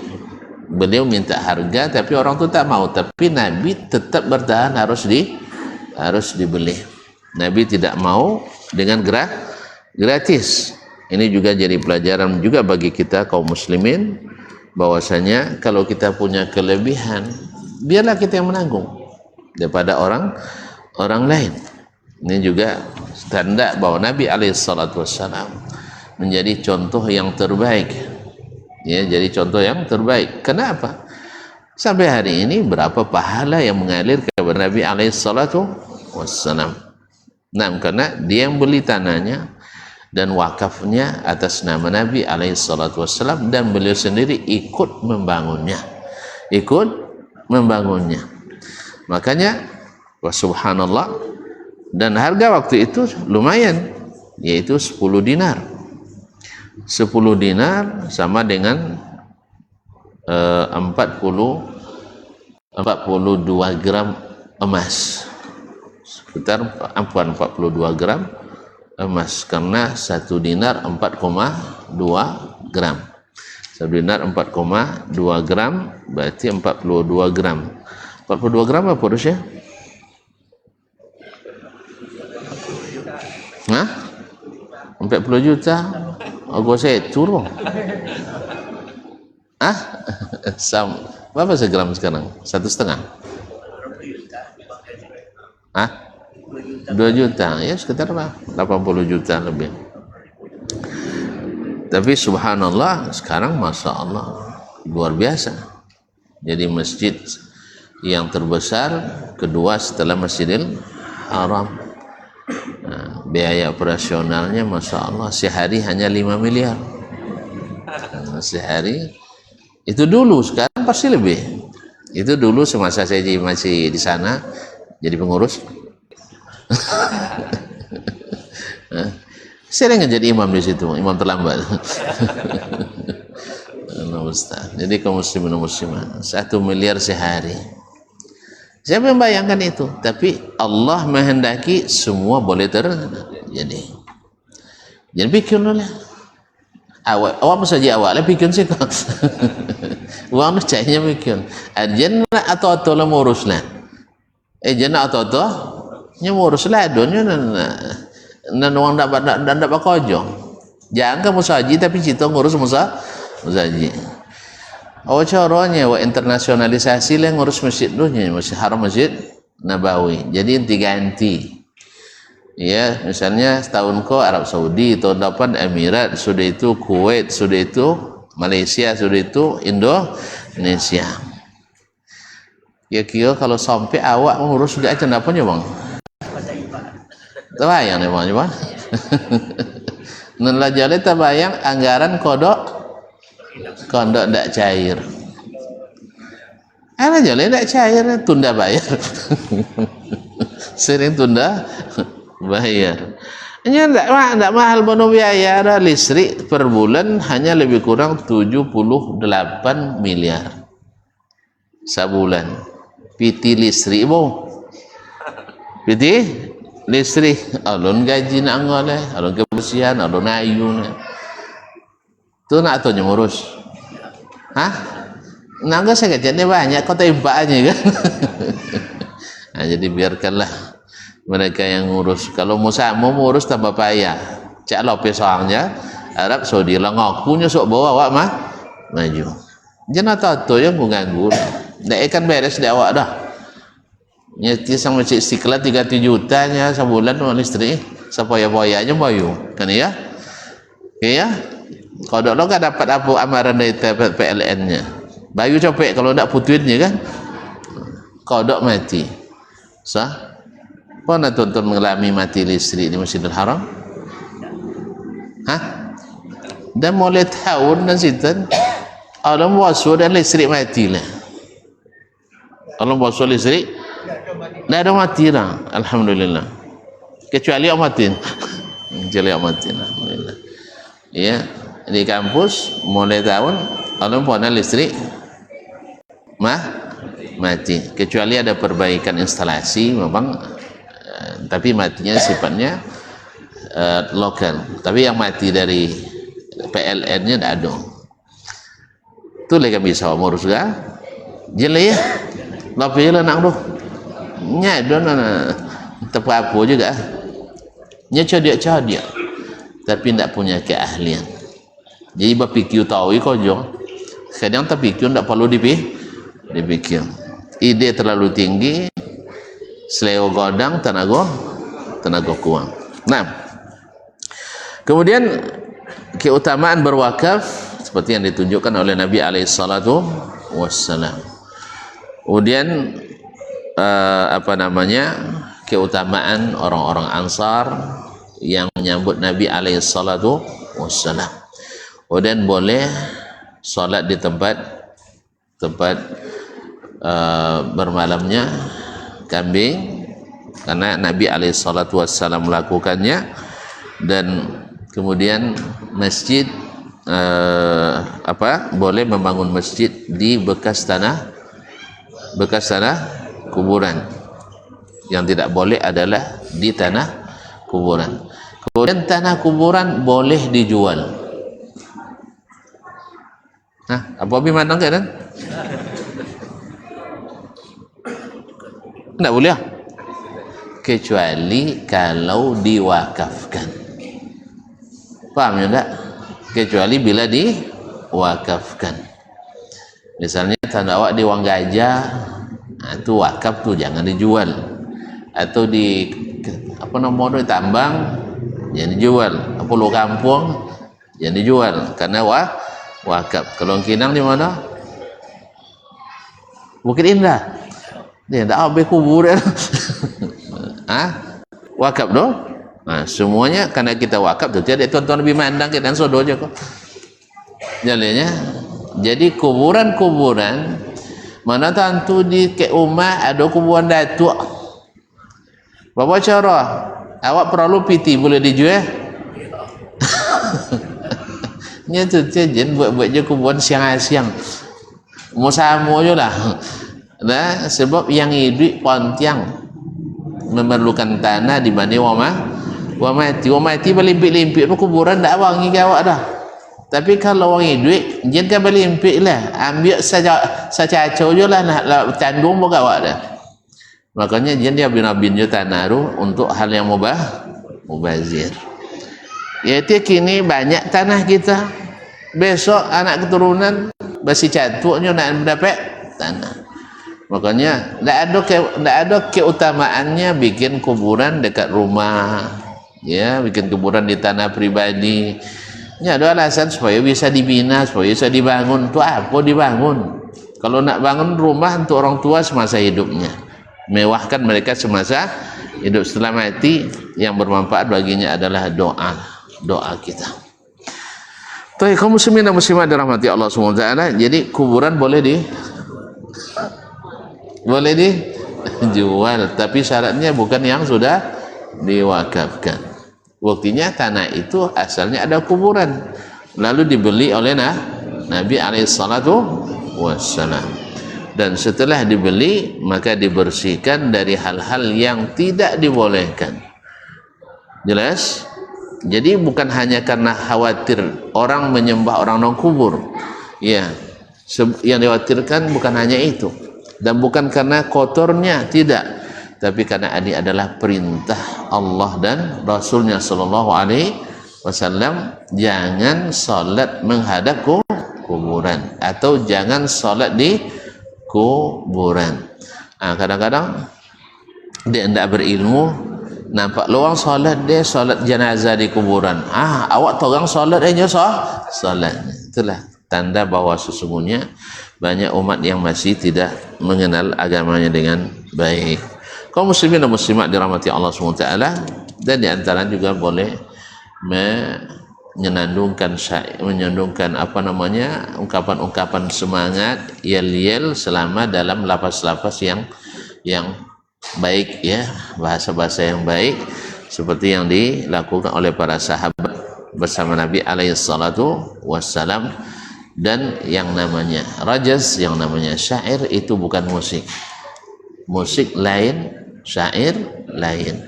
beliau minta harga tapi orang itu tak mau, tapi Nabi tetap bertahan harus dibeli. Nabi tidak mau dengan gratis. Ini juga jadi pelajaran juga bagi kita kaum muslimin, bahwasanya kalau kita punya kelebihan, biarlah kita yang menanggung daripada orang lain. Ini juga tanda bahwa Nabi SAW menjadi contoh yang terbaik. Ya, jadi contoh yang terbaik. Kenapa? Sampai hari ini berapa pahala yang mengalir kepada Nabi SAW. Nah, karena dia yang beli tanahnya dan wakafnya atas nama Nabi SAW, dan beliau sendiri ikut membangunnya. Makanya subhanallah, dan harga waktu itu lumayan, yaitu 10 dinar. 10 dinar sama dengan 42 gram emas. Sekitar 42 gram emas, karena 1 dinar 4,2 gram. 1 dinar 4,2 gram berarti 42 gram. 42 gram apa harusnya? Hah? 40 juta? Oh, saya turun. Berapa segram sekarang? 1,5? Hah? 2 juta? Ya sekitar 80 juta lebih. Tapi subhanallah, sekarang masya Allah luar biasa. Jadi masjid yang terbesar kedua setelah Masjidil Haram. Nah, biaya operasionalnya masya Allah sehari hanya 5 miliar. Nah, sehari itu dulu, sekarang pasti lebih. Itu dulu semasa saya masih di sana jadi pengurus. Saya nggak jadi imam di situ, imam terlambat. Jadi kaum muslimin dan muslimat 1 miliar sehari. Siapa yang bayangkan itu? Tapi Allah menghendaki semua boleh terjadi. Jadi pikirlah. Awak saja awak pikir sih kok. Uang tu cahnya pikir. Jannah atau lah muruslah. Jannah atau nya muruslah dunia nan uang ndak bakojo. Jangan kamu saji tapi cita ngurus musaji. Caranya internasionalisasi lah ngurus masjid dunia, Masjid Haram, Masjid Nabawi. Jadi ganti. Ya, misalnya setahun kau Arab Saudi, tahun depan Emirat, sudah itu Kuwait, sudah itu Malaysia, sudah itu Indonesia. Ya kira kalau sampai awak mengurus sudah aja apa nya bang? Terbayang nih bang, Nela jale terbayang anggaran kodok ndak cair. Jale ndak cair, tunda bayar. Sering tunda bayar. Ini tidak mahal bono biaya, ada listrik per bulan hanya lebih kurang 78 miliar sebulan. PT listrik boh. PT listrik, alun gaji nak ngoleh, alun kebersihan, alun ayu. Tu nak tu ngurus. Hah? Nak saya kerjanya banyak, kau tembak aja kan? Nah, jadi biarkanlah mereka yang ngurus. Kalau mau urus tambah payah. Cak lope soalnya Arab Saudi lah ngakunya sok bawa awak mah maju. Jangan tahu yang mengganggu. Ndak ikan beres dia awak dah. Nyeti sang masjid Istiqlal 3 juta nya sebulan listrik. Sepoya-poyanya bayu. Kan ya? Oke ya? Kalau lo enggak dapat apa amaran dari PLN-nya. Bayu copek kalau ndak putuinnya kan. Kodok mati. Sah? Pernah tonton mengalami mati listrik di Masjidil Haram? Hah? Dan mulai tahun dan sitan alam wasu dan listrik mati lah. Alam wasu listrik tidak ada mati lah. Alhamdulillah. Kecuali amatin. Kecuali amatin. Alhamdulillah. Ya, di kampus mulai tahun alam punya listrik mati. Kecuali ada perbaikan instalasi memang, tapi matinya sifatnya lokal. Tapi yang mati dari PLN-nya tidak ada. Itu lagi bisa ngurus ga? Jeli ya. Tapi lah nak doh. Nya don tepat apa juga. Nya cerdik. Tapi tidak punya keahlian. Jadi berpikir tahu kau jo. Kadang terpikir tidak perlu dipikir. Ide terlalu tinggi, seleo godang, tenaga kuang. Nah, kemudian keutamaan berwakaf seperti yang ditunjukkan oleh Nabi alaihissalatu wassalam. Kemudian keutamaan orang-orang Ansar yang menyambut Nabi alaihissalatu wassalam. Kemudian boleh solat di tempat bermalamnya kambing karena Nabi alaihissalatu wassalam melakukannya. Dan kemudian masjid boleh membangun masjid di bekas tanah kuburan. Yang tidak boleh adalah di tanah kuburan. Kemudian tanah kuburan boleh dijual. Nah, apa bimandang kan? Tidak boleh, kecuali kalau diwakafkan. Paham ya tak? Kecuali bila diwakafkan. Misalnya tanah awak di Wang Gajah, itu wakaf tuh jangan dijual. Atau di tambang, jangan dijual. Pulau kampung, jangan dijual karena wakaf. Kalau Kinang di mana? Bukit Indah. Dia tak habis kubur ya. Wakaf doh. Semuanya karena kita wakaf tu tiada tuan-tuan lebih mandang kita sodo aja kok. Jalannya. Jadi kuburan-kuburan mana tentu di ke rumah ada kuburan datuk. Bapa cara awak perlu piti boleh dijual. Nya tu jen buat je kuburan siang-siang. Mau sama je lah. Nah, sebab yang hidup Pontiang memerlukan tanah dibanding wamati berlimpik-limpik tu kuburan tak wangi ke awak dah. Tapi kalau orang hidup jangan berlimpik lah, ambil saja cacau je lah nak tandung bukan awak dah. Makanya jangan dia bin je tanah tu untuk hal yang mubazir. Iaitu kini banyak tanah kita, besok anak keturunan basi catuknya nak mendapat tanah. Makanya tidak ada keutamaannya bikin kuburan dekat rumah, ya, bikin kuburan di tanah pribadi. Ini ada alasan supaya bisa dibina, supaya bisa dibangun. Itu apa dibangun? Kalau nak bangun rumah untuk orang tua semasa hidupnya, mewahkan mereka semasa hidup. Setelah mati, yang bermanfaat baginya adalah doa kita. Tapi kaum muslimin dan muslimat dirahmati Allah SWT. Jadi kuburan boleh dijual, tapi syaratnya bukan yang sudah diwakafkan. Buktinya tanah itu asalnya ada kuburan, lalu dibeli oleh Nabi alaihissalatu wassalam, dan setelah dibeli maka dibersihkan dari hal-hal yang tidak dibolehkan. Jelas? Jadi bukan hanya karena khawatir orang menyembah orang non kubur, ya, yang dikhawatirkan bukan hanya itu, dan bukan karena kotornya, tidak, tapi karena ini adalah perintah Allah dan Rasulnya Sallallahu Alaihi Wasallam, jangan salat menghadap kuburan atau jangan salat di kuburan. Kadang-kadang dia tidak berilmu, nampak luang salat, dia salat jenazah di kuburan. Awak torang salat aja salat. Itulah tanda bahwa sesungguhnya banyak umat yang masih tidak mengenal agamanya dengan baik. Kaum muslimin dan muslimat dirahmati Allah SWT, dan di antara juga boleh menyenandungkan ungkapan-ungkapan semangat, yel-yel selama dalam lapas-lapas yang baik, ya, bahasa-bahasa yang baik seperti yang dilakukan oleh para sahabat bersama Nabi alaihissalatu wassalam. Dan yang namanya rajaz, yang namanya syair itu bukan musik. Musik lain, syair lain.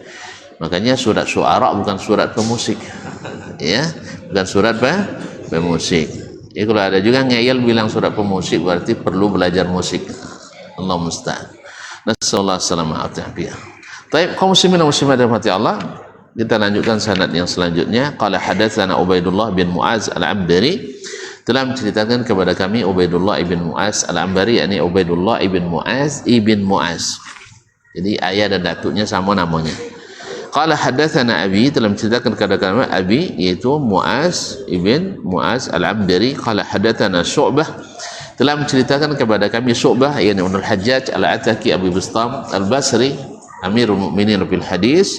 Makanya surat syuara bukan surat pemusik, ya, bukan surat pemusik. Ya, kalau ada juga ngeyel bilang surat pemusik berarti perlu belajar musik. Allah musta'an. Nasallahu alaihi wasallam. Baik, kaum muslimin dan muslimat dirahmati Allah, kita lanjutkan sanad yang selanjutnya. Qala hadatsana Ubaidullah bin Muaz al-Ambari, telah menceritakan kepada kami Ubaidullah ibn Muaz al-Ambari, yakni Ubaidullah ibn Muaz ibn Muaz. Jadi ayah dan datuknya sama namanya. Qala hadatsana Abi, telah menceritakan kepada kami Abi, yaitu Muaz ibn Muaz al-Ambari. Qala hadatsana Syu'bah, telah menceritakan kepada kami Syu'bah, yakni Ibnu al-Hajjaj al-Ataki Abu Bistam al-Basri, Amirul Mukminin fil hadis,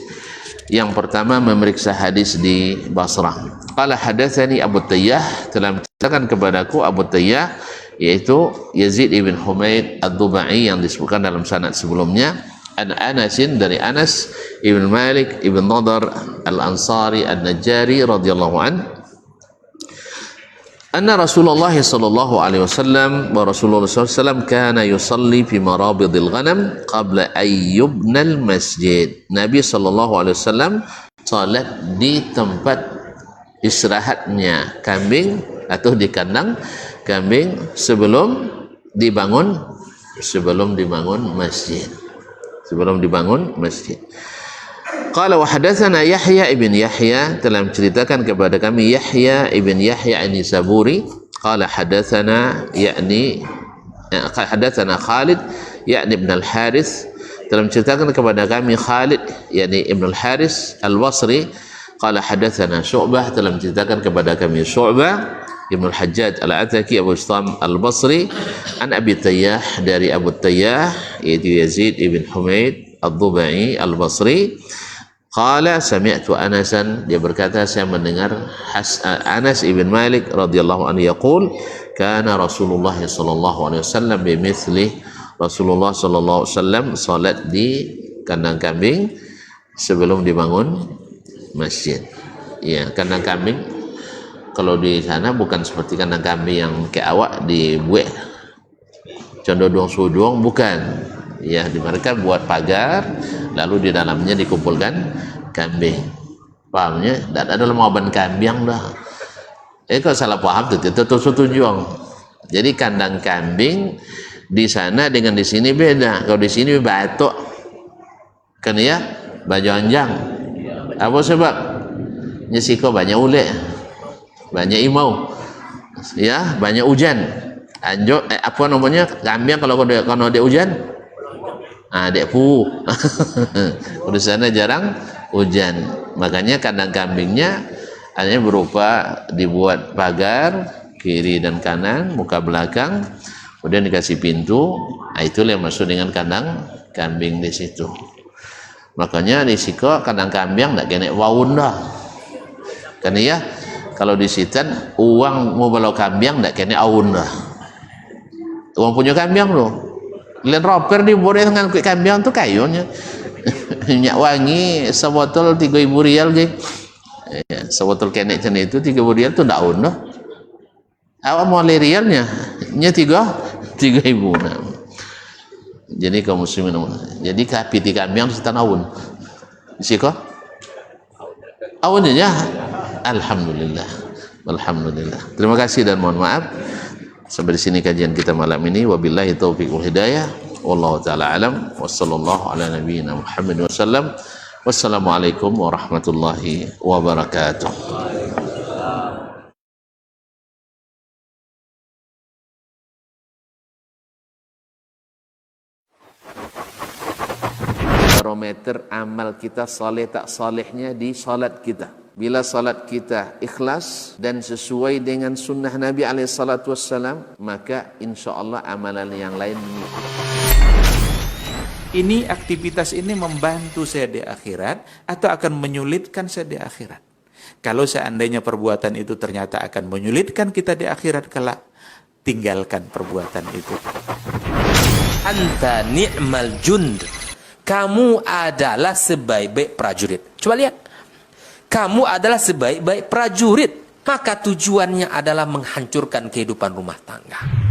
yang pertama memeriksa hadis di Basrah. Qala hadatsani Abu Tayyah, telah menceritakan kepadaku Abu Tayyah, yaitu Yazid ibn Humaid ad-Dubai yang disebutkan dalam sanad sebelumnya, an Anasin, dari Anas ibn Malik ibn Nadar al-Ansari an-Najjari radhiyallahu an, anna Rasulullah sallallahu alaihi wasallam, wa Rasulullah sallallahu alaihi wasallam kana yusalli fi marabidil ghanam qabla ayyubnal masjid. Nabi sallallahu alaihi wasallam salat di tempat istirahatnya kambing atau di kandang kambing sebelum dibangun masjid. Qala wa hadatsana Yahya ibn Yahya, telah menceritakan kepada kami Yahya ibn Yahya an-Nisaburi. Qala hadatsana Khalid yakni ibn al-Harith, telah menceritakan kepada kami Khalid yakni ibn al-Harith al-Basri. Qala hadatsana Syu'bah, telah menceritakan kepada kami Syu'bah ibn al-Hajjaj al-Ataki Abu Bistam al-Basri, an Abi Tayyah, dari Abu Tayyah yaitu Yazid ibn Humaid ad-Dubai al-Basri. Qala sami'tu Anasan, dia berkata saya mendengar Anas ibn Malik radhiyallahu anhu yaqul kana Rasulullah sallallahu alaihi wasallam bimithli, Rasulullah sallallahu alaihi wasallam salat di kandang kambing sebelum dibangun masjid. Ya, kandang kambing kalau di sana bukan seperti kandang kambing yang kayak awak dibuat condong suduang, bukan. Ya, di mereka buat pagar, lalu di dalamnya dikumpulkan kambing. Pahamnya? Dan ada lemaban kambing dah. Kalau salah paham itu tujuan. Jadi kandang kambing di sana dengan di sini beda. Kalau di sini batok, kan ya, baju anjang. Apa sebab? Nyesiko banyak ulek, banyak imau, ya, banyak hujan. Anjo, apa namanya kambing kalau ada hujan? Dek pu. Di sana jarang hujan, makanya kandang kambingnya hanya berupa dibuat pagar kiri dan kanan, muka belakang, kemudian dikasih pintu. Itulah yang masuk dengan kandang kambing di situ. Makanya di siko kandang kambing tak kena waun dah. Kan ya, kalau di sitan uang mau balau kambing tak kena aun dah. Uang punya kambing loh. Len roper di boleh dengan kambing tu kayunya. minyak wangi sebotol 3.000 rial ge. Ya, sebotol kenek cene itu 3.000 rial tuh daun doh. Awak mau rialnya nya 3.000. Nah. Jadi kaum muslimin, jadi kapiti kami yang setanawun. Siko? Awun ya. Alhamdulillah. Alhamdulillah. Terima kasih dan mohon maaf. Sampai di sini kajian kita malam ini. Wabillahi taufiq wal hidayah. Wallahu taala alam. Wassallallahu ala nabiyyina Muhammad wasallam. Wassalamualaikum warahmatullahi wabarakatuh. Barometer amal kita saleh tak salehnya di salat kita. Bila salat kita ikhlas dan sesuai dengan sunnah Nabi SAW, maka insya Allah amalan yang lain mengikut. Ini aktivitas ini membantu saya di akhirat atau akan menyulitkan saya di akhirat. Kalau seandainya perbuatan itu ternyata akan menyulitkan kita di akhirat kelak, tinggalkan perbuatan itu. Anta ni'mal jund. Kamu adalah sebaik-baik prajurit. Coba lihat. Kamu adalah sebaik-baik prajurit. Maka tujuannya adalah menghancurkan kehidupan rumah tangga.